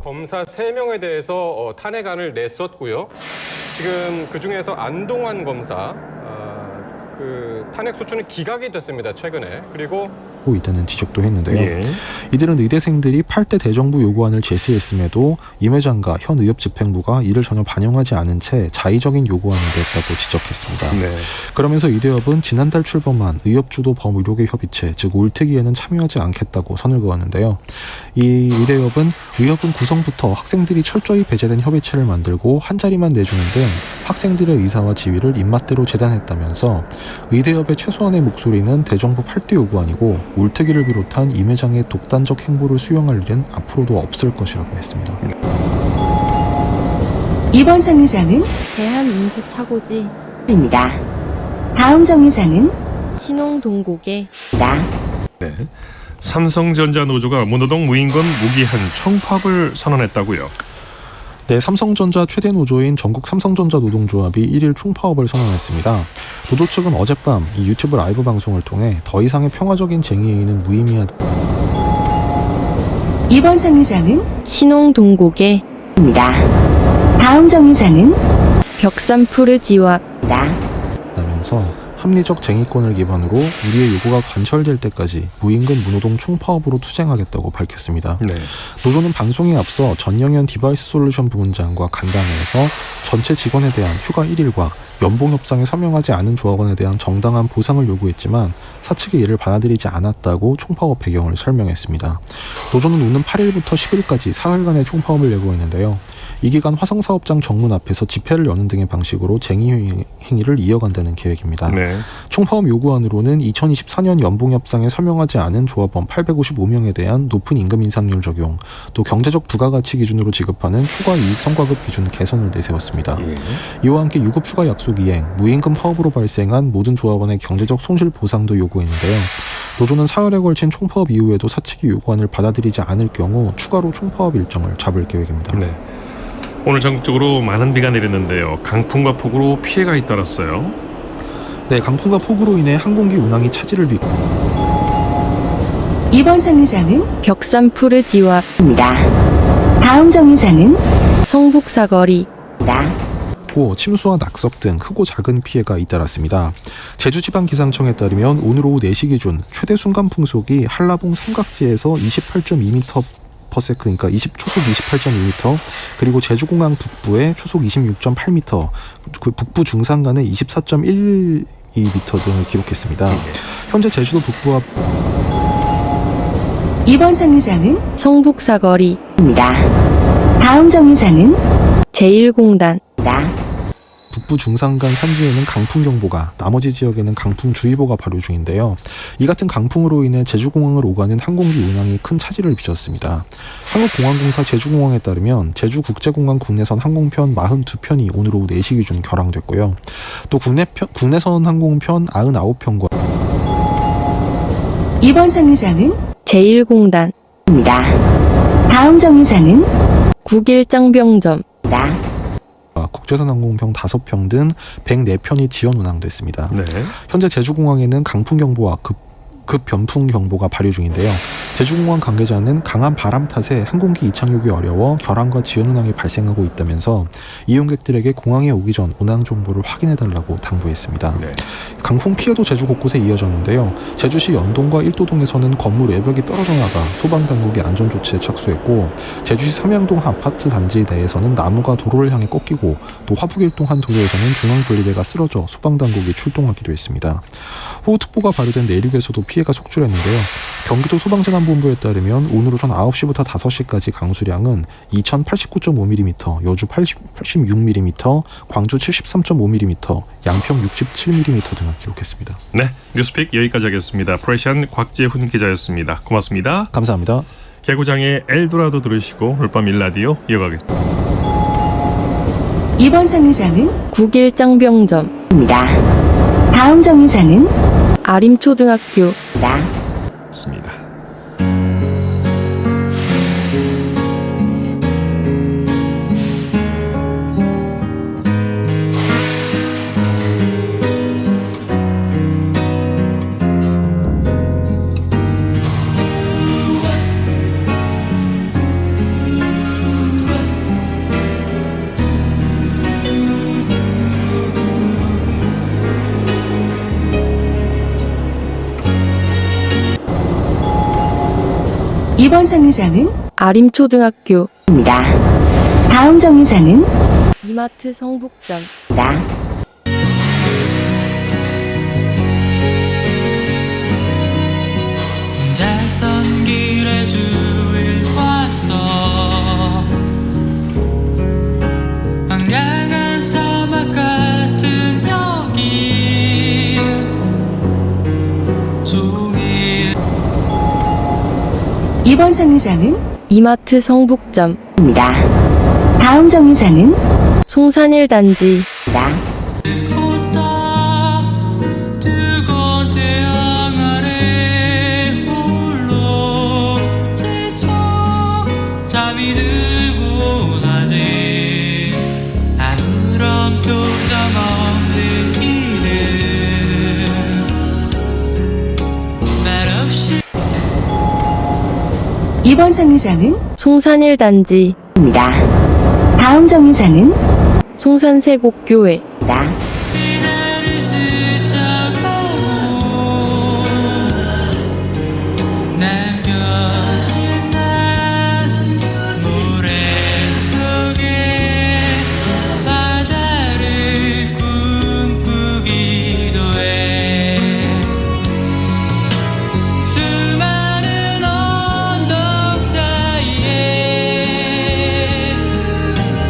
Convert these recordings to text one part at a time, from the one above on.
검사 3명에 대해서 탄핵안을 냈었고요. 지금 그중에서 안동환 검사 탄핵 소추는 기각이 됐습니다. 최근에. 그리고 있다는 지적도 했는데요. 예. 이들은 의대생들이 8대 대정부 요구안을 제시했음에도 임 회장과 현 의협집행부가 이를 전혀 반영하지 않은 채 자의적인 요구안을 냈다고 지적했습니다. 네. 그러면서 의대협은 지난달 출범한 의협주도 범의료계 협의체, 즉 올특위에는 참여하지 않겠다고 선을 그었는데요. 이 의대협은 의협은 구성부터 학생들이 철저히 배제된 협의체를 만들고 한 자리만 내주는 등 학생들의 의사와 지위를 입맛대로 재단했다면서 의대협의 최소한의 목소리는 대정부 8대 요구안이고 올특위를 비롯한 임 회장의 독단적 행보를 수용할 일은 앞으로도 없을 것이라고 했습니다. 이번 정류장은 대한임시차고지입니다. 다음 정류장은 신홍동국에입니다. 네. 삼성전자 노조가 문호동 무인권 무기한 총파업을 선언했다고요. 네, 삼성전자 최대 노조인 전국 삼성전자 노동조합이 1일 총파업을 선언했습니다. 노조 측은 어젯밤 이 유튜브 라이브 방송을 통해 더 이상의 평화적인 쟁의회의는 무의미하다. 이번 정류장은 신홍동국에입니다. 다음 정류장은 벽산푸르지와입니다. 라면서 합리적 쟁의권을 기반으로 우리의 요구가 관철될 때까지 무임금 무노동 총파업으로 투쟁하겠다고 밝혔습니다. 네. 노조는 방송에 앞서 전영현 디바이스 솔루션 부문장과 간담회에서 전체 직원에 대한 휴가 1일과 연봉 협상에 서명하지 않은 조합원에 대한 정당한 보상을 요구했지만 사측이 이를 받아들이지 않았다고 총파업 배경을 설명했습니다. 노조는 오는 8일부터 10일까지 사흘간의 총파업을 예고했는데요. 이 기간 화성사업장 정문 앞에서 집회를 여는 등의 방식으로 쟁의 행위를 이어간다는 계획입니다. 네. 총파업 요구안으로는 2024년 연봉협상에 서명하지 않은 조합원 855명에 대한 높은 임금 인상률 적용, 또 경제적 부가가치 기준으로 지급하는 휴가 이익 성과급 기준 개선을 내세웠습니다. 예. 이와 함께 유급 휴가 약속 이행, 무임금 파업으로 발생한 모든 조합원의 경제적 손실 보상도 요구했는데요. 노조는 사흘에 걸친 총파업 이후에도 사측이 요구안을 받아들이지 않을 경우 추가로 총파업 일정을 잡을 계획입니다. 네. 오늘 전국적으로 많은 비가 내렸는데요. 강풍과 폭우로 피해가 잇따랐어요. 네, 강풍과 폭우로 인해 항공기 운항이 차질을 빚고 이번 정류장은 벽산푸르지와입니다. 다음 정류장은 성북사거리입니다. 침수와 낙석 등 크고 작은 피해가 잇따랐습니다. 제주지방기상청에 따르면 오늘 오후 4시 기준 최대 순간 풍속이 한라봉 삼각지에서 28.2m 그러니까 초속 28.2m, 그리고 제주공항 북부에 초속 26.8m, 그 북부 중산간에 24.12m 등을 기록했습니다. 현재 제주도 북부와 이번 정류장은 성북사거리입니다. 다음 정류장은 제1공단입니다. 북부 중산간 산지에는 강풍경보가, 나머지 지역에는 강풍주의보가 발효 중인데요. 이 같은 강풍으로 인해 제주공항을 오가는 항공기 운항이 큰 차질을 빚었습니다. 한국공항공사 제주공항에 따르면 제주국제공항 국내선 항공편 42편이 오늘 오후 4시 기준 결항됐고요. 또 국내선 항공편 99편과 이번 정류장은 제1공단입니다. 다음 정류장은 국일장병점입니다. 국제선 항공편 5편 등 104편이 지연 운항됐습니다. 네. 현재 제주공항에는 강풍경보와 급변풍경보가 발효 중인데요. 제주공항 관계자는 강한 바람 탓에 항공기 이착륙이 어려워 결항과 지연 운항이 발생하고 있다면서 이용객들에게 공항에 오기 전 운항 정보를 확인해달라고 당부했습니다. 네. 강풍 피해도 제주 곳곳에 이어졌는데요. 제주시 연동과 일도동에서는 건물 외벽이 떨어져 나가 소방당국이 안전조치에 착수했고, 제주시 삼양동 아파트 단지 내에서는 나무가 도로를 향해 꺾이고, 또 화북일동 한 도로에서는 중앙분리대가 쓰러져 소방당국이 출동하기도 했습니다. 호우특보가 발효된 내륙에서도 피해가 속출했는데요. 경기도 소방재난본부에 따르면 오늘 오전 9시부터 5시까지 강수량은 2089.5mm, 여주 86mm, 광주 73.5mm, 양평 67mm 등을 기록했습니다. 네. 뉴스픽 여기까지 하겠습니다. 프레시안 곽재훈 기자였습니다. 고맙습니다. 감사합니다. 개구장의 엘도라도 들으시고 오늘 밤 일라디오 이어가겠습니다. 이번 정류장은 국일장병점입니다. 다음 정류장은 아림초등학교입니다. 습니다. 이번 정류장은 아림초등학교입니다. 다음 정류장은 이마트 성북점. 혼자선 길에 주일 왔어 황량한 사막 같은 여기 종일 이번 정류장은 이마트 성북점입니다. 다음 정류장은 송산일단지. 보다 뜨거운 태양 아래 홀로 지쳐 잠이 들고 하지 아무런 표정 없는 길을 말없이 이번 정류장은 송산일단지입니다. 다음 정류장은 송산세곡교회. 나를 스쳐가고 남겨진 난 모래 속에 바다를 꿈꾸기도 해 수많은 언덕 사이에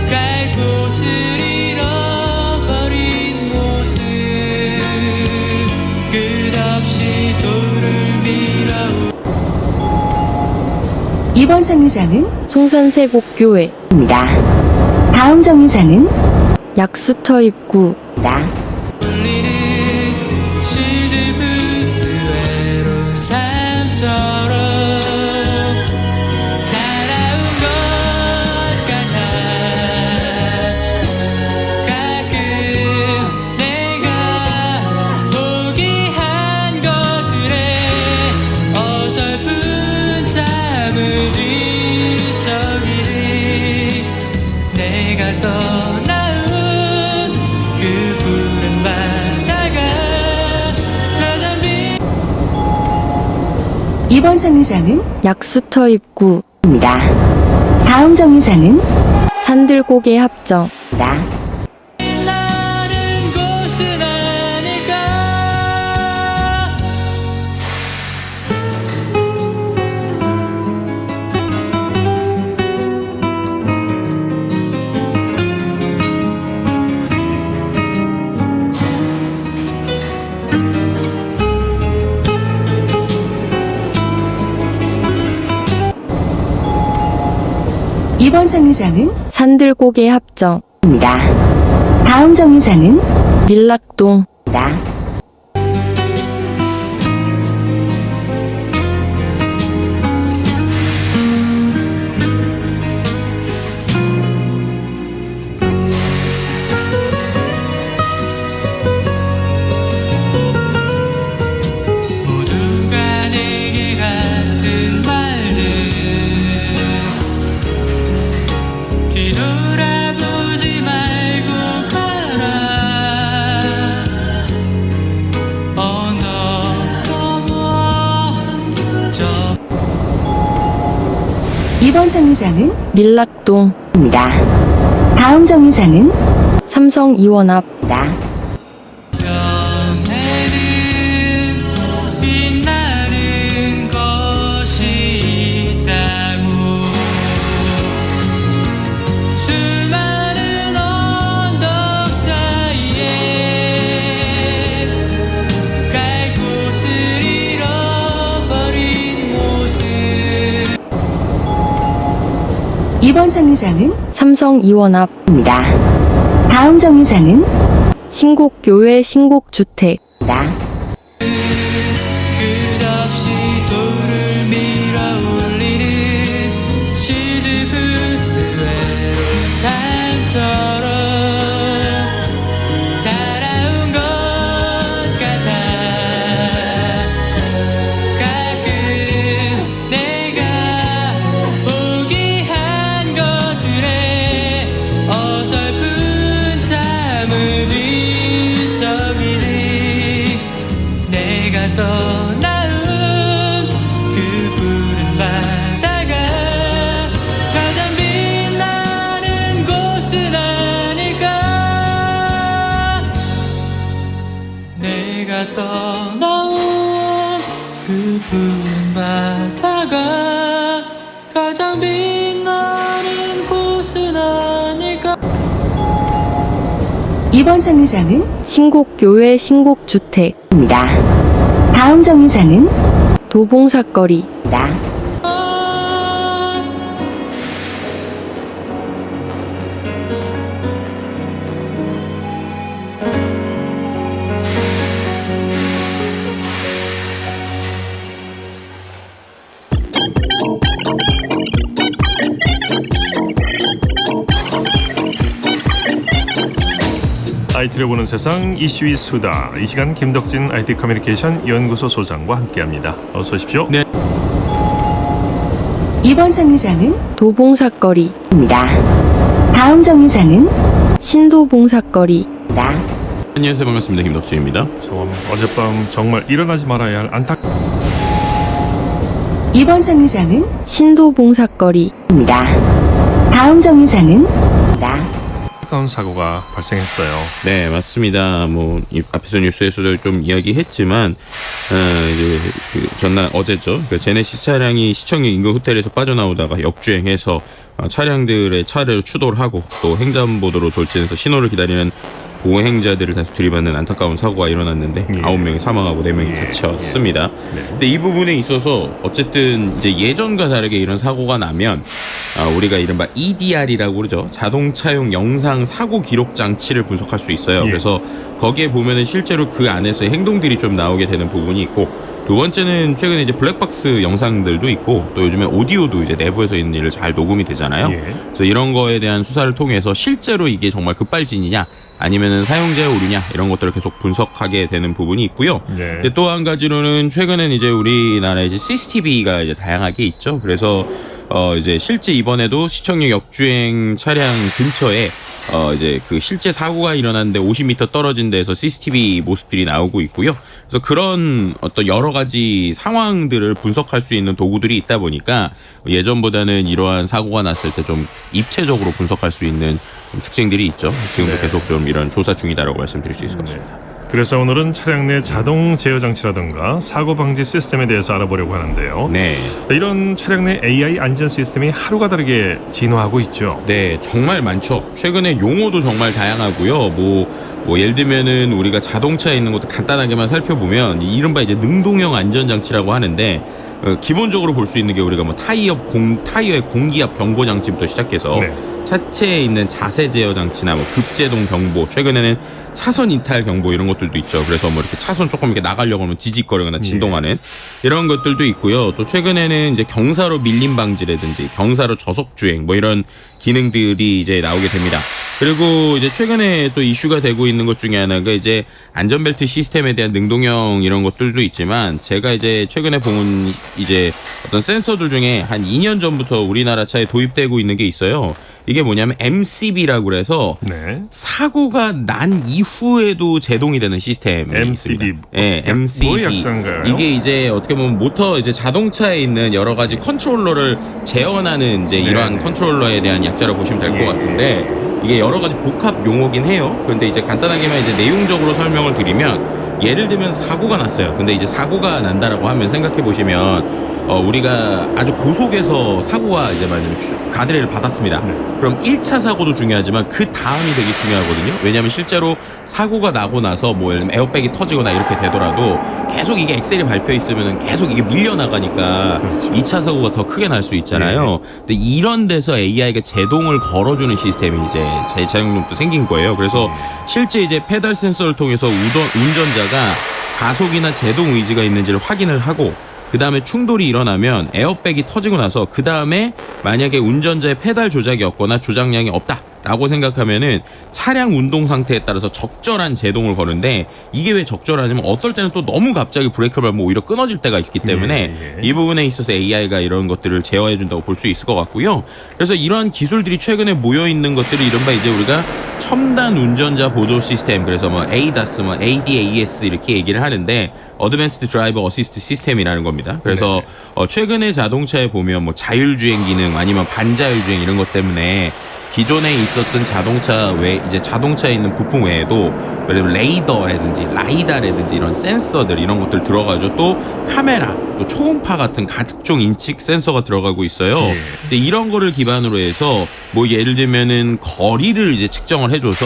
갈 곳을 잃어버린 모습 끝없이 돌을 밀어 이번 정류장은 송산세곡교회. 다음 정류장은 약수터 입구. 울리는 시즈부스 외로운 삶처럼 살아온 것 같아 가끔 내가 포기한 것들에 어설픈 잠을 뒤척이는 내가 떠나온 그 푸른 바다가 가장 이번 정류장은 약수터 입구. 다음 정류장은 산들고개 합정. 빛나는 곳은 아닐까 이번 정류장은 산들고개 합정. 다음 정류장은 밀락동. 모두가 내게 같은 말들 뒤돌아보지 말고 가라 언덕 넘어 저 이번 정류장은 밀락동. 다음 정류장은 삼성 이원 앞. 연애는 빛나는 것이 있다고 수많은 언덕 사이에 갈 곳을 잃어버린 모습 이번 정류장은 삼성 이원 앞. 다음 정류장은 신곡교회 신곡주택. 끝없이 돌을 밀어 올리는 시즈부스 외로운 삶처럼 살아온 것 같아 가끔 내가 포기한 것들에 어설픈 잠을 뒤척이는 이번 정류장은 신곡교회 신곡주택. 다음 정류장은 도봉사거리. IT를 보는 세상 이슈의 수다. 이 시간 김덕진 IT 커뮤니케이션 연구소 소장과 함께합니다. 어서 오십시오. 네. 이번 정류장은 도봉사거리. 다음 정류장은 신도봉사거리. 안녕하세요, 반갑습니다. 김덕진입니다. 어젯밤 정말 일어나지 말아야 할 이번 정류장은 신도봉사거리. 다음 정류장은 안타까운 사고가 발생했어요. 네, 맞습니다. 이 앞에서 뉴스에서도 좀 이야기했지만, 이제 어제죠. 그 제네시스 차량이 시청역 인근 호텔에서 빠져나오다가 역주행해서 차량들의 차례로 추돌을 하고 또 횡단보도로 돌진해서 신호를 기다리는 보행자들을 다시 들이받는 안타까운 사고가 일어났는데 9명이 사망하고 4명이 다쳤습니다. 근데 이 부분에 있어서 어쨌든 이제 예전과 다르게 이런 사고가 나면 우리가 이른바 EDR이라고 그러죠. 자동차용 영상 사고 기록 장치를 분석할 수 있어요. 그래서 거기에 보면은 실제로 그 안에서의 행동들이 좀 나오게 되는 부분이 있고, 두 번째는 최근에 이제 블랙박스 영상들도 있고 또 요즘에 오디오도 이제 내부에서 있는 일을 잘 녹음이 되잖아요. 그래서 이런 거에 대한 수사를 통해서 실제로 이게 정말 급발진이냐 아니면은 사용자의 오류냐 이런 것들을 계속 분석하게 되는 부분이 있고요. 또 한 가지로는 최근엔 이제 우리나라에 이제 CCTV가 이제 다양하게 있죠. 그래서 이제 실제 이번에도 시청역 역주행 차량 근처에 이제 그 실제 사고가 일어났는데 50m 떨어진 데에서 CCTV 모습들이 나오고 있고요. 그래서 그런 어떤 여러 가지 상황들을 분석할 수 있는 도구들이 있다 보니까 예전보다는 이러한 사고가 났을 때 좀 입체적으로 분석할 수 있는 특징들이 있죠. 지금도 계속 좀 이런 조사 중이다라고 말씀드릴 수 있을 것 같습니다. 그래서 오늘은 차량 내 자동 제어 장치라든가 사고 방지 시스템에 대해서 알아보려고 하는데요. 이런 차량 내 AI 안전 시스템이 하루가 다르게 진화하고 있죠. 네, 정말 많죠. 최근에 용어도 정말 다양하고요. 뭐 예를 들면은 우리가 자동차에 있는 것도 간단하게만 살펴보면 이른바 이제 능동형 안전장치라고 하는데, 기본적으로 볼 수 있는 게 우리가 뭐 타이어의 공기압 경보 장치부터 시작해서 차체에 있는 자세 제어 장치나 뭐 급제동 경보, 최근에는 차선 이탈 경보 이런 것들도 있죠. 그래서 뭐 이렇게 차선 조금 이렇게 나가려고 하면 지직거리거나 진동하는 이런 것들도 있고요. 또 최근에는 이제 경사로 밀림 방지라든지 경사로 저속 주행 뭐 이런 기능들이 이제 나오게 됩니다. 그리고 이제 최근에 또 이슈가 되고 있는 것 중에 하나가 이제 안전벨트 시스템에 대한 능동형 이런 것들도 있지만, 제가 이제 최근에 본 이제 어떤 센서들 중에 한 2년 전부터 우리나라 차에 도입되고 있는 게 있어요. 이게 뭐냐면 MCB라고 그래서 사고가 난 이후에도 제동이 되는 시스템이 MCB. 있습니다. 네, MCB. 뭐의 약자인가요? 이게 이제 어떻게 보면 모터 이제 자동차에 있는 여러 가지 컨트롤러를 재현하는 이제 이러한 컨트롤러에 대한 약자라고 보시면 될 것 같은데, 이게 여러 가지 복합 용어긴 해요. 그런데 이제 간단하게만 이제 내용적으로 설명을 드리면, 예를 들면 사고가 났어요. 근데 이제 사고가 난다라고 하면 생각해 보시면 우리가 아주 고속에서 사고가 이제 만약에 가드레일을 받았습니다. 그럼 1차 사고도 중요하지만 그 다음이 되게 중요하거든요. 왜냐하면 실제로 사고가 나고 나서 뭐 예를 들면 에어백이 터지거나 이렇게 되더라도 계속 이게 엑셀이 밟혀 있으면 계속 이게 밀려나가니까 2차 사고가 더 크게 날 수 있잖아요. 근데 이런 데서 AI가 제동을 걸어주는 시스템이 이제 제 차량용도 생긴 거예요. 그래서 실제 이제 페달 센서를 통해서 운전자가 가속이나 제동 의지가 있는지를 확인을 하고, 그 다음에 충돌이 일어나면 에어백이 터지고 나서 그 다음에 만약에 운전자의 페달 조작이 없거나 조작량이 없다 라고 생각하면은 차량 운동 상태에 따라서 적절한 제동을 거는데, 이게 왜 적절하냐면 어떨 때는 또 너무 갑자기 브레이크를 밟으면 오히려 끊어질 때가 있기 때문에 이 부분에 있어서 AI가 이런 것들을 제어해 준다고 볼 수 있을 것 같고요. 그래서 이러한 기술들이 최근에 모여 있는 것들이 이른바 이제 우리가 첨단 운전자 보조 시스템, 그래서 뭐 ADAS, 뭐 ADAS 이렇게 얘기를 하는데 어드밴스드 드라이버 어시스트 시스템이라는 겁니다. 그래서 최근에 자동차에 보면 뭐 자율주행 기능 아니면 반자율주행 이런 것 때문에 기존에 있었던 자동차 외 이제 자동차에 있는 부품 외에도 예를 들면 레이더라든지 라이다라든지 이런 센서들 이런 것들 들어가죠. 또 카메라, 또 초음파 같은 각종 인식 센서가 들어가고 있어요. 이제 이런 거를 기반으로 해서 뭐 예를 들면은 거리를 이제 측정을 해줘서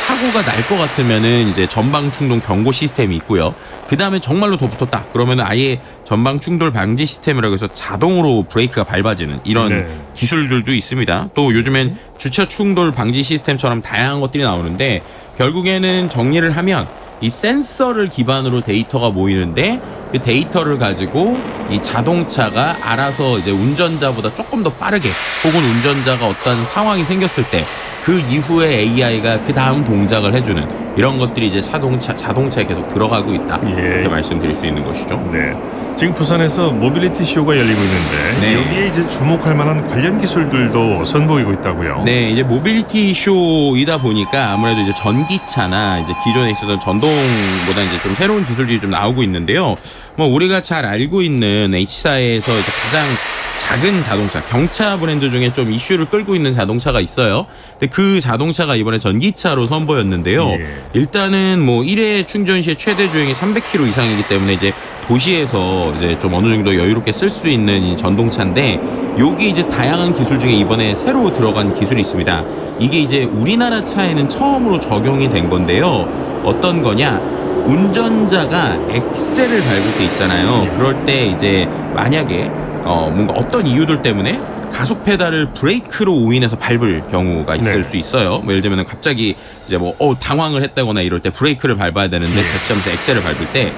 사고가 날 것 같으면은 이제 전방 충돌 경고 시스템이 있고요. 그 다음에 정말로 더 붙었다 그러면은 아예 전방 충돌 방지 시스템이라고 해서 자동으로 브레이크가 밟아지는 이런 네. 기술들도 있습니다. 또 요즘엔 주차 충돌 방지 시스템처럼 다양한 것들이 나오는데 결국에는 정리를 하면 이 센서를 기반으로 데이터가 모이는데 그 데이터를 가지고 이 자동차가 알아서 이제 운전자보다 조금 더 빠르게 혹은 운전자가 어떤 상황이 생겼을 때 그 이후에 AI가 그 다음 동작을 해주는 이런 것들이 이제 자동차에 계속 들어가고 있다. 예. 이렇게 말씀드릴 수 있는 것이죠. 네. 지금 부산에서 모빌리티 쇼가 열리고 있는데 네. 여기에 이제 주목할 만한 관련 기술들도 선보이고 있다고요. 네, 이제 모빌리티 쇼이다 보니까 아무래도 이제 전기차나 이제 기존에 있었던 전동보다 이제 좀 새로운 기술들이 좀 나오고 있는데요. 뭐 우리가 잘 알고 있는 H사에서 이제 가장 작은 자동차, 경차 브랜드 중에 좀 이슈를 끌고 있는 자동차가 있어요. 근데 그 자동차가 이번에 전기차로 선보였는데요. 예. 일단은 뭐 1회 충전 시에 최대 주행이 300km 이상이기 때문에 이제 도시에서 이제 좀 어느 정도 여유롭게 쓸 수 있는 이 전동차인데 여기 이제 다양한 기술 중에 이번에 새로 들어간 기술이 있습니다. 이게 이제 우리나라 차에는 처음으로 적용이 된 건데요. 어떤 거냐? 운전자가 엑셀을 밟을 때 있잖아요. 그럴 때 이제 만약에 뭔가 어떤 이유들 때문에 가속 페달을 브레이크로 오인해서 밟을 경우가 있을 네. 수 있어요. 뭐 예를 들면 갑자기 이제 뭐 당황을 했다거나 이럴 때 브레이크를 밟아야 되는데 자칫하면서 엑셀을 밟을 때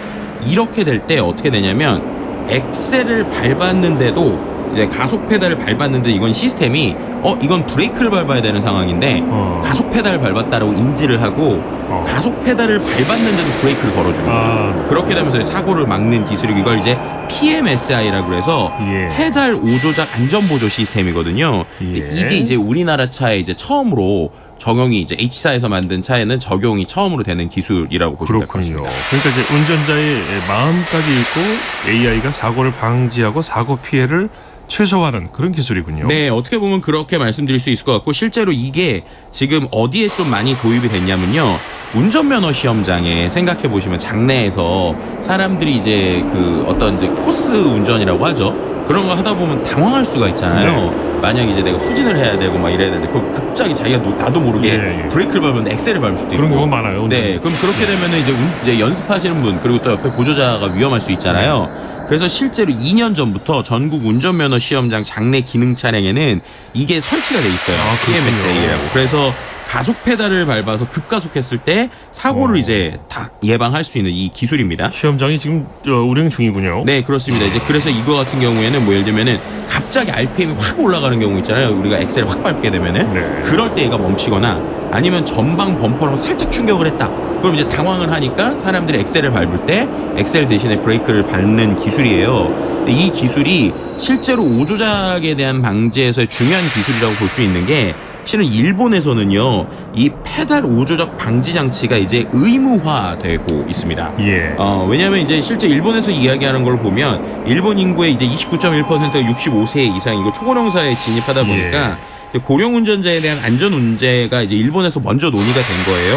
이렇게 될 때 어떻게 되냐면 엑셀을 밟았는데도 이제 가속 페달을 밟았는데 이건 시스템이 이건 브레이크를 밟아야 되는 상황인데 가속 페달을 밟았다라고 인지를 하고 가속 페달을 밟았는데도 브레이크를 걸어줍니다. 그렇게 되면서 사고를 막는 기술이 이걸 이제 PMSI라고 해서 예. 페달 오조작 안전보조 시스템이거든요. 근데 예. 이게 이제 우리나라 차에 이제 처음으로 적용이 이제 H사에서 만든 차에는 적용이 처음으로 되는 기술이라고 보시면 될 것 그렇군요. 같습니다. 그러니까 이제 운전자의 마음까지 읽고 AI가 사고를 방지하고 사고 피해를 최소화하는 그런 기술이군요. 네, 어떻게 보면 그렇게 말씀드릴 수 있을 것 같고 실제로 이게 지금 어디에 좀 많이 도입이 됐냐면요. 운전면허 시험장에 생각해 보시면 장내에서 사람들이 이제 그 어떤 이제 코스 운전이라고 하죠. 그런 거 하다 보면 당황할 수가 있잖아요. 만약에 이제 내가 후진을 해야 되고 막 이래야 되는데 그걸 갑자기 자기가 나도 모르게 브레이크를 밟으면 엑셀을 밟을 수도 있고 그런 경우가 많아요. 네, 그럼 그렇게 되면은 이제 연습하시는 분 그리고 또 옆에 보조자가 위험할 수 있잖아요. 그래서 실제로 2년 전부터 전국 운전면허 시험장 장내 기능 차량에는 이게 설치가 돼 있어요. PMSA라고. 그래서 가속 페달을 밟아서 급가속했을 때 사고를 이제 다 예방할 수 있는 이 기술입니다. 시험장이 지금 운행 중이군요. 네, 그렇습니다. 이제 그래서 이거 같은 경우에는 뭐 예를 들면은 갑자기 RPM이 확 올라가는 경우 있잖아요. 우리가 엑셀을 확 밟게 되면은 네. 그럴 때 얘가 멈추거나 아니면 전방 범퍼랑 살짝 충격을 했다. 그럼 이제 당황을 하니까 사람들이 엑셀을 밟을 때 엑셀 대신에 브레이크를 밟는 기술이에요. 근데 이 기술이 실제로 오조작에 대한 방지에서의 중요한 기술이라고 볼 수 있는 게 실은 일본에서는요 이 페달 오조작 방지 장치가 이제 의무화되고 있습니다. 예. 왜냐하면 이제 실제 일본에서 이야기하는 걸 보면 일본 인구의 이제 29.1%가 65세 이상이고 초고령 사회에 진입하다 보니까 고령 운전자에 대한 안전 문제가 이제 일본에서 먼저 논의가 된 거예요.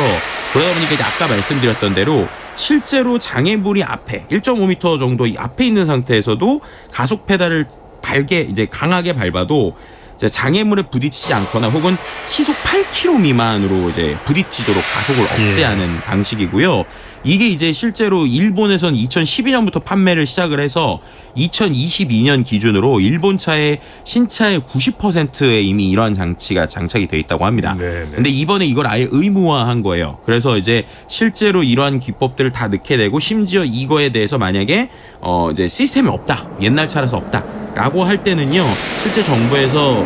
그러다 보니까 이제 아까 말씀드렸던 대로 실제로 장애물이 앞에 1.5m 정도 앞에 있는 상태에서도 가속 페달을 이제 강하게 밟아도 장애물에 부딪히지 않거나 혹은 시속 8km 미만으로 이제 부딪히도록 가속을 억제하는 방식이고요. 이게 이제 실제로 일본에선 2012년부터 판매를 시작을 해서 2022년 기준으로 일본 차의 신차의 90%에 이미 이러한 장치가 장착이 돼 있다고 합니다. 근데 이번에 이걸 아예 의무화한 거예요. 그래서 이제 실제로 이러한 기법들을 다 넣게 되고 심지어 이거에 대해서 만약에 이제 시스템이 없다. 옛날 차라서 없다. 라고 할 때는요, 실제 정부에서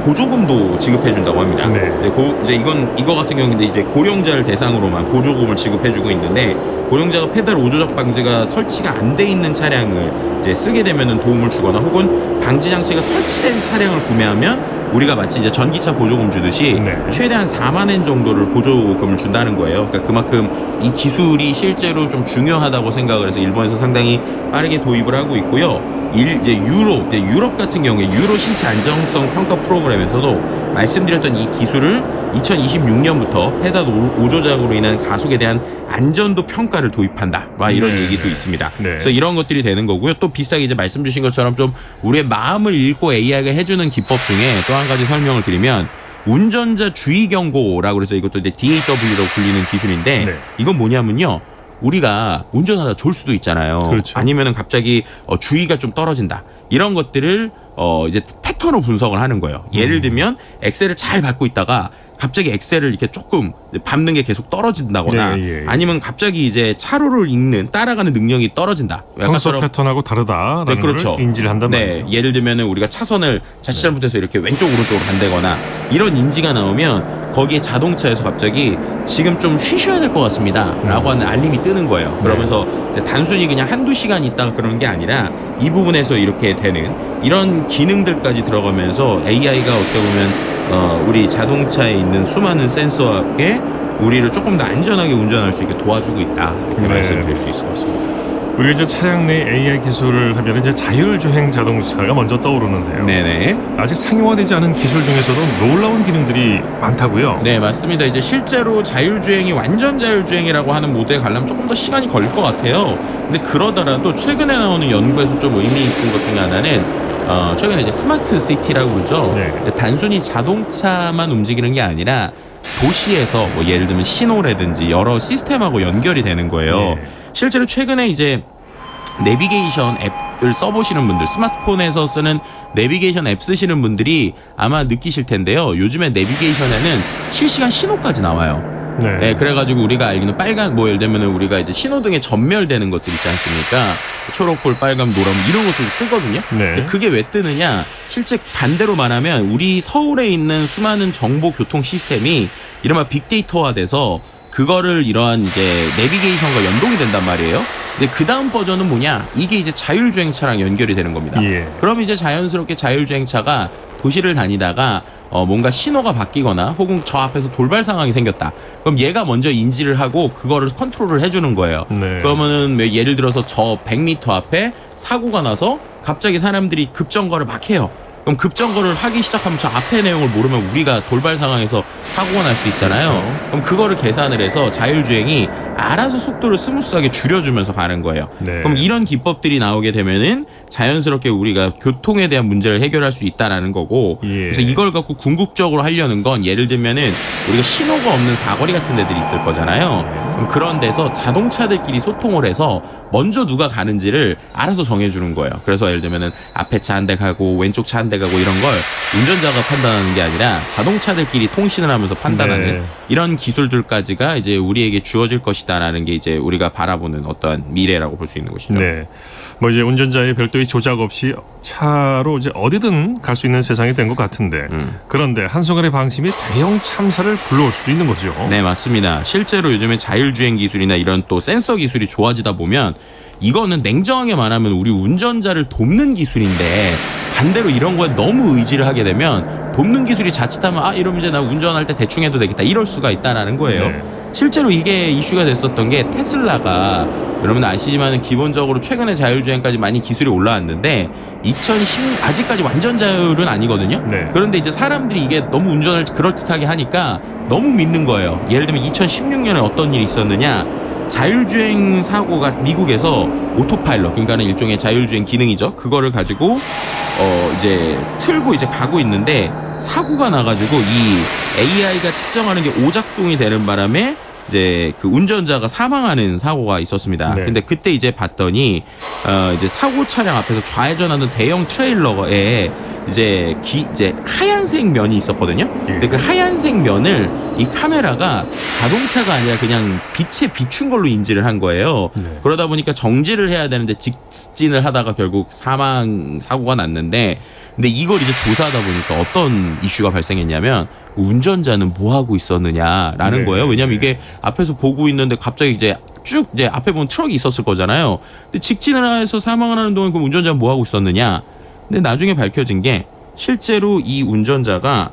보조금도 지급해준다고 합니다. 이제 이거 같은 경우는 이제 고령자를 대상으로만 보조금을 지급해주고 있는데, 고령자가 페달 오조작 방지가 설치가 안 돼 있는 차량을 이제 쓰게 되면은 도움을 주거나 혹은 방지 장치가 설치된 차량을 구매하면 우리가 마치 이제 전기차 보조금 주듯이 최대한 4만 엔 정도를 보조금을 준다는 거예요. 그러니까 그만큼 이 기술이 실제로 좀 중요하다고 생각을 해서 일본에서 상당히 빠르게 도입을 하고 있고요. 이제 유럽 같은 경우에 유로 신체 안정성 평가 프로그램에서도 말씀드렸던 이 기술을 2026년부터 페달 오조작으로 인한 가속에 대한 안전도 평가를 도입한다. 이런 얘기도 있습니다. 그래서 이런 것들이 되는 거고요. 또 비슷하게 이제 말씀 주신 것처럼 좀 우리의 마음을 읽고 AI가 해주는 기법 중에 또 한 가지 설명을 드리면 운전자 주의 경고라고 그래서 이것도 이제 DAW라고 불리는 기술인데 네. 이건 뭐냐면요. 우리가 운전하다 졸 수도 있잖아요. 그렇죠. 아니면은 갑자기 주의가 좀 떨어진다. 이런 것들을 이제 패턴으로 분석을 하는 거예요. 예를 들면 엑셀을 잘 밟고 있다가 갑자기 엑셀을 이렇게 조금 밟는 게 계속 떨어진다거나 예. 아니면 갑자기 이제 차로를 읽는 따라가는 능력이 떨어진다. 평소 약간처럼 패턴하고 다르다라는 네, 그렇죠. 걸 인지를 한단 네, 말이죠. 예를 들면은 우리가 차선을 자칫 잘못해서 이렇게 왼쪽 오른쪽으로 간다거나 이런 인지가 나오면 거기에 자동차에서 갑자기 지금 좀 쉬셔야 될 것 같습니다 라고 하는 알림이 뜨는 거예요. 그러면서 이제 단순히 그냥 한두 시간 있다가 그러는 게 아니라 이 부분에서 이렇게 되는 이런 기능들까지 들어가면서 AI가 어떻게 보면 우리 자동차에 있는 수많은 센서와 함께 우리를 조금 더 안전하게 운전할 수 있게 도와주고 있다 이렇게 네. 말씀드릴 수 있을 것 같습니다. 우리가 이제 차량 내 AI 기술을 하면 이제 자율주행 자동차가 먼저 떠오르는데요. 네네. 아직 상용화되지 않은 기술 중에서도 놀라운 기능들이 많다고요. 네, 맞습니다. 이제 실제로 자율주행이 완전 자율주행이라고 하는 모드에 가려면 조금 더 시간이 걸릴 것 같아요. 근데 그러더라도 최근에 나오는 연구에서 좀 의미 있는 것 중에 하나는 최근에 이제 스마트 시티라고 그러죠. 네. 단순히 자동차만 움직이는 게 아니라 도시에서 뭐 예를 들면 신호라든지 여러 시스템하고 연결이 되는 거예요. 네. 실제로 최근에 이제 내비게이션 앱을 써보시는 분들, 스마트폰에서 쓰는 내비게이션 앱 쓰시는 분들이 아마 느끼실 텐데요. 요즘에 내비게이션에는 실시간 신호까지 나와요. 네. 네, 그래가지고 우리가 알기는 빨간, 뭐 예를 들면 우리가 이제 신호등에 전멸되는 것들 있지 않습니까? 초록불, 빨간, 노란 이런 것들도 뜨거든요. 네. 근데 그게 왜 뜨느냐? 실제 반대로 말하면 우리 서울에 있는 수많은 정보 교통 시스템이 이른바 빅데이터화돼서 그거를 이러한 이제 내비게이션과 연동이 된단 말이에요. 근데 그 다음 버전은 뭐냐? 이게 이제 자율주행차랑 연결이 되는 겁니다. 예. 그럼 이제 자연스럽게 자율주행차가 도시를 다니다가 뭔가 신호가 바뀌거나 혹은 저 앞에서 돌발 상황이 생겼다. 그럼 얘가 먼저 인지를 하고 그거를 컨트롤을 해주는 거예요. 네. 그러면은 예를 들어서 저 100m 앞에 사고가 나서 갑자기 사람들이 급정거를 막 해요. 그럼 급정거를 하기 시작하면 저 앞의 내용을 모르면 우리가 돌발 상황에서 사고가 날 수 있잖아요. 그렇죠. 그럼 그거를 계산을 해서 자율주행이 알아서 속도를 스무스하게 줄여주면서 가는 거예요. 네. 그럼 이런 기법들이 나오게 되면은 자연스럽게 우리가 교통에 대한 문제를 해결할 수 있다라는 거고, 예. 그래서 이걸 갖고 궁극적으로 하려는 건 예를 들면은 우리가 신호가 없는 사거리 같은 데들이 있을 거잖아요. 그럼 그런 데서 자동차들끼리 소통을 해서 먼저 누가 가는지를 알아서 정해주는 거예요. 그래서 예를 들면은 앞에 차 한 대 가고 왼쪽 차 한 대 가고 이런 걸 운전자가 판단하는 게 아니라 자동차들끼리 통신을 하면서 판단하는 네. 이런 기술들까지가 이제 우리에게 주어질 것이다라는 게 이제 우리가 바라보는 어떠한 미래라고 볼 수 있는 것이죠. 네. 뭐 이제 운전자의 별도의 조작 없이 차로 이제 어디든 갈 수 있는 세상이 된 것 같은데 그런데 한순간의 방심이 대형 참사를 불러올 수도 있는 거죠. 네, 맞습니다. 실제로 요즘에 자율주행 기술이나 이런 또 센서 기술이 좋아지다 보면 이거는 냉정하게 말하면 우리 운전자를 돕는 기술인데 반대로 이런 거에 너무 의지를 하게 되면 돕는 기술이 자칫하면 이러면 이제 나 운전할 때 대충 해도 되겠다 이럴 수가 있다라는 거예요. 네. 실제로 이게 이슈가 됐었던 게 테슬라가 여러분 아시지만 기본적으로 최근에 자율주행까지 많이 기술이 올라왔는데 2010 아직까지 완전 자율은 아니거든요. 네. 그런데 이제 사람들이 이게 너무 운전을 그럴듯하게 하니까 너무 믿는 거예요. 예를 들면 2016년에 어떤 일이 있었느냐? 자율주행 사고가 미국에서 오토파일럿, 그러니까는 일종의 자율주행 기능이죠. 그거를 가지고 이제 틀고 이제 가고 있는데 사고가 나가지고 이 AI가 측정하는 게 오작동이 되는 바람에 이제 그 운전자가 사망하는 사고가 있었습니다. 네. 근데 그때 이제 봤더니 이제 사고 차량 앞에서 좌회전하는 대형 트레일러에 이제 하얀색 면이 있었거든요. 예. 근데 그 하얀색 면을 이 카메라가 자동차가 아니라 그냥 빛에 비춘 걸로 인지를 한 거예요. 네. 그러다 보니까 정지를 해야 되는데 직진을 하다가 결국 사망 사고가 났는데, 근데 이걸 이제 조사하다 보니까 어떤 이슈가 발생했냐면 운전자는 뭐 하고 있었느냐라는 네. 거예요. 왜냐면 이게 앞에서 보고 있는데 갑자기 이제 쭉 이제 앞에 보면 트럭이 있었을 거잖아요. 근데 직진을 해서 사망을 하는 동안 그럼 운전자는 뭐 하고 있었느냐? 근데 나중에 밝혀진 게 실제로 이 운전자가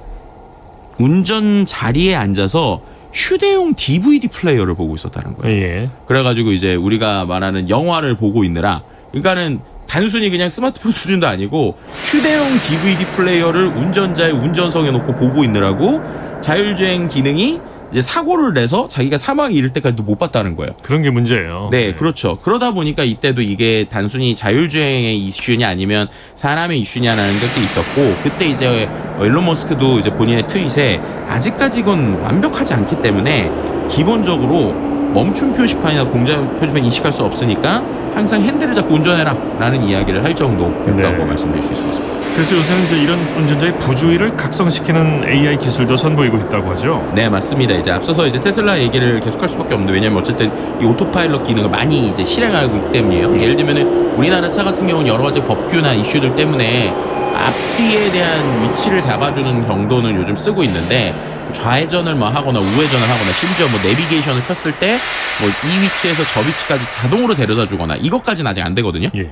운전 자리에 앉아서 휴대용 DVD 플레이어를 보고 있었다는 거예요. 예. 그래가지고 이제 우리가 말하는 영화를 보고 있느라, 그러니까는 단순히 그냥 스마트폰 수준도 아니고 휴대용 DVD 플레이어를 운전자의 운전석에 놓고 보고 있느라고 자율주행 기능이 이제 사고를 내서 자기가 사망에 이를 때까지도 못 봤다는 거예요. 그런 게 문제예요. 네, 그렇죠. 그러다 보니까 이때도 이게 단순히 자율주행의 이슈냐 아니면 사람의 이슈냐라는 것도 있었고, 그때 이제 일론 머스크도 이제 본인의 트윗에 아직까지 이건 완벽하지 않기 때문에 기본적으로 멈춤 표시판이나 공작 표시판 인식할 수 없으니까 항상 핸들을 잡고 운전해라 라는 이야기를 할 정도였다고 네. 말씀드릴 수 있습니다. 그래서 요새는 이제 이런 운전자의 부주의를 각성시키는 AI 기술도 선보이고 있다고 하죠. 네, 맞습니다. 이제 앞서서 이제 테슬라 얘기를 계속할 수밖에 없는데, 왜냐면 어쨌든 이 오토파일럿 기능을 많이 이제 실행하고 있기 때문이에요. 예를 들면은 우리나라 차 같은 경우는 여러 가지 법규나 이슈들 때문에 앞뒤에 대한 위치를 잡아주는 정도는 요즘 쓰고 있는데, 좌회전을 뭐 하거나 우회전을 하거나 심지어 뭐 내비게이션을 켰을 때 뭐 이 위치에서 저 위치까지 자동으로 데려다 주거나 이것까지는 아직 안 되거든요. 예.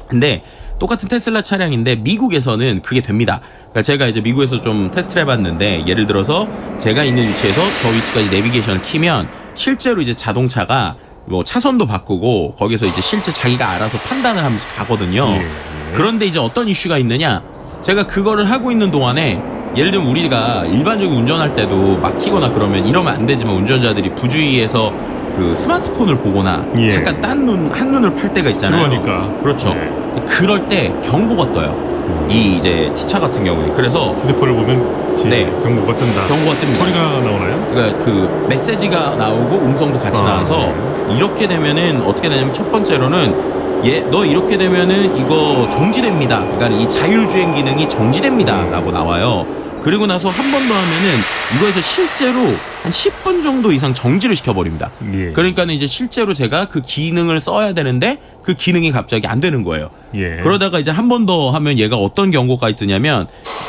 근데 똑같은 테슬라 차량인데 미국에서는 그게 됩니다. 그러니까 제가 이제 미국에서 좀 테스트를 해봤는데, 예를 들어서 제가 있는 위치에서 저 위치까지 내비게이션을 키면 실제로 이제 자동차가 뭐 차선도 바꾸고 거기서 이제 실제 자기가 알아서 판단을 하면서 가거든요. 그런데 이제 어떤 이슈가 있느냐, 제가 그거를 하고 있는 동안에 예를 들면 우리가 일반적인 운전할 때도 막히거나 그러면 이러면 안 되지만 운전자들이 부주의해서 그 스마트폰을 보거나 예. 잠깐 한 눈을 팔 때가 있잖아요. 그러니까. 그렇죠. 네. 그럴 때 경고가 떠요. 이 이제 T차 같은 경우에. 그래서 휴대폰을 보면 네. 경고가 뜬다. 경고가 뜹니다. 소리가 나오나요? 그러니까 그 메시지가 나오고 음성도 같이 나와서 이렇게 되면은 어떻게 되냐면, 첫 번째로는 너 이렇게 되면은 이거 정지됩니다. 그러니까 이 자율주행 기능이 정지됩니다라고 나와요. 그리고 나서 한 번 더 하면은 이거에서 실제로 한 10분 정도 이상 정지를 시켜버립니다. 예. 그러니까는 이제 실제로 제가 그 기능을 써야 되는데 그 기능이 갑자기 안 되는 거예요. 예. 그러다가 이제 한 번 더 하면 얘가 어떤 경고까지 뜨냐면,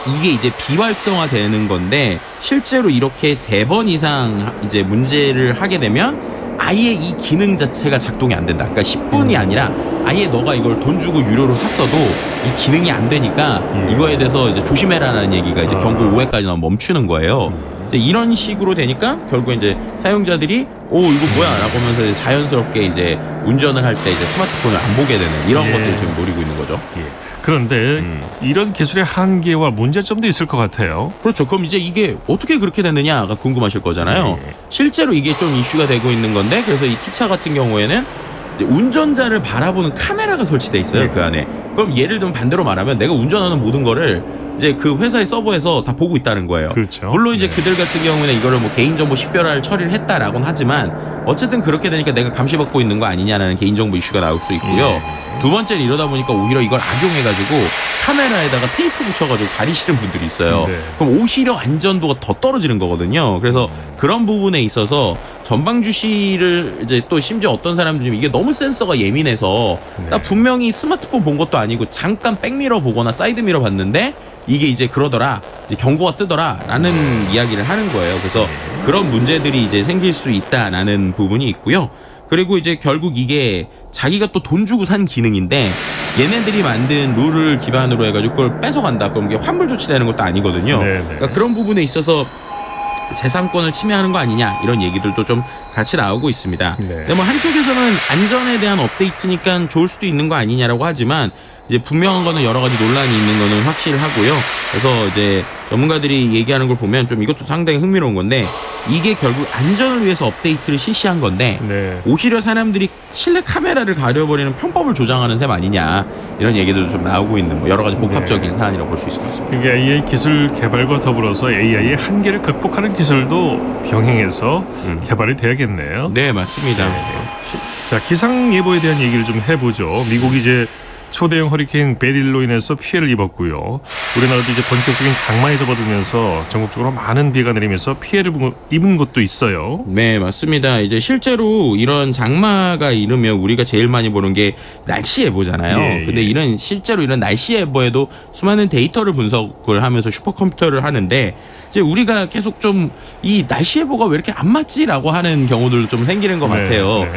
이게 이제 비활성화 되는 건데 실제로 이렇게 3번 이상 이제 문제를 하게 되면 아예 이 기능 자체가 작동이 안 된다. 그러니까 10분이 아니라 아예 너가 이걸 돈 주고 유료로 샀어도 이 기능이 안 되니까 이거에 대해서 이제 조심해라라는 얘기가 이제 경고 5회까지 나면 멈추는 거예요. 이제 이런 식으로 되니까 결국 이제 사용자들이 이거 뭐야 라고 하면서 이제 자연스럽게 이제 운전을 할 때 이제 스마트폰을 안 보게 되는 이런 것들을 지금 노리고 있는 거죠. 예. 그런데 이런 기술의 한계와 문제점도 있을 것 같아요. 그렇죠. 그럼 이제 이게 어떻게 그렇게 됐느냐가 궁금하실 거잖아요. 예. 실제로 이게 좀 이슈가 되고 있는 건데, 그래서 이 T차 같은 경우에는 이제 운전자를 바라보는 카메라가 설치돼 있어요. 그 안에. 그럼 예를 들면 반대로 말하면 내가 운전하는 모든 거를 이제 그 회사의 서버에서 다 보고 있다는 거예요. 그렇죠. 물론 이제 네. 그들 같은 경우는 이거를 뭐 개인정보 식별할 처리를 했다라고는 하지만 어쨌든 그렇게 되니까 내가 감시받고 있는 거 아니냐라는 개인정보 이슈가 나올 수 있고요. 두 번째는 이러다 보니까 오히려 이걸 악용해가지고 카메라에다가 테이프 붙여가지고 가리시는 분들이 있어요. 네. 그럼 오히려 안전도가 더 떨어지는 거거든요. 그래서 그런 부분에 있어서 전방 주시를 이제 또 심지어 어떤 사람들이 이게 너무 센서가 예민해서 나 분명히 스마트폰 본 것도 아니고 잠깐 백미러 보거나 사이드미러 봤는데 이게 이제 그러더라, 이제 경고가 뜨더라라는 이야기를 하는 거예요. 그래서 그런 문제들이 이제 생길 수 있다라는 부분이 있고요. 그리고 이제 결국 이게 자기가 또 돈 주고 산 기능인데 얘네들이 만든 룰을 기반으로 해가지고 그걸 뺏어간다. 그럼 이게 환불 조치되는 것도 아니거든요. 그러니까 그런 부분에 있어서 재산권을 침해하는 거 아니냐 이런 얘기들도 좀 같이 나오고 있습니다. 네. 근데 뭐 한쪽에서는 안전에 대한 업데이트니까 좋을 수도 있는 거 아니냐라고 하지만 이제 분명한 거는 여러 가지 논란이 있는 거는 확실하고요. 그래서 이제 전문가들이 얘기하는 걸 보면 좀 이것도 상당히 흥미로운 건데, 이게 결국 안전을 위해서 업데이트를 실시한 건데 오히려 사람들이 실내 카메라를 가려버리는 편법을 조장하는 셈 아니냐 이런 얘기들도 좀 나오고 있는 뭐 여러 가지 복합적인 사안이라고 볼 수 있을 것 같습니다. 그게 AI 기술 개발과 더불어서 AI의 한계를 극복하는 기술도 병행해서 개발이 돼야겠네요. 네, 맞습니다. 자, 기상 예보에 대한 얘기를 좀 해보죠. 미국이 이제 초대형 허리케인 베릴로 인해서 피해를 입었고요. 우리나라도 이제 본격적인 장마에 접어들면서 전국적으로 많은 비가 내리면서 피해를 입은 곳도 있어요. 네, 맞습니다. 이제 실제로 이런 장마가 이르면 우리가 제일 많이 보는 게 날씨 예보잖아요. 근데 이런 실제로 이런 날씨 예보에도 수많은 데이터를 분석을 하면서 슈퍼컴퓨터를 하는데, 이제 우리가 계속 좀 이 날씨 예보가 왜 이렇게 안 맞지라고 하는 경우들도 좀 생기는 것 같아요.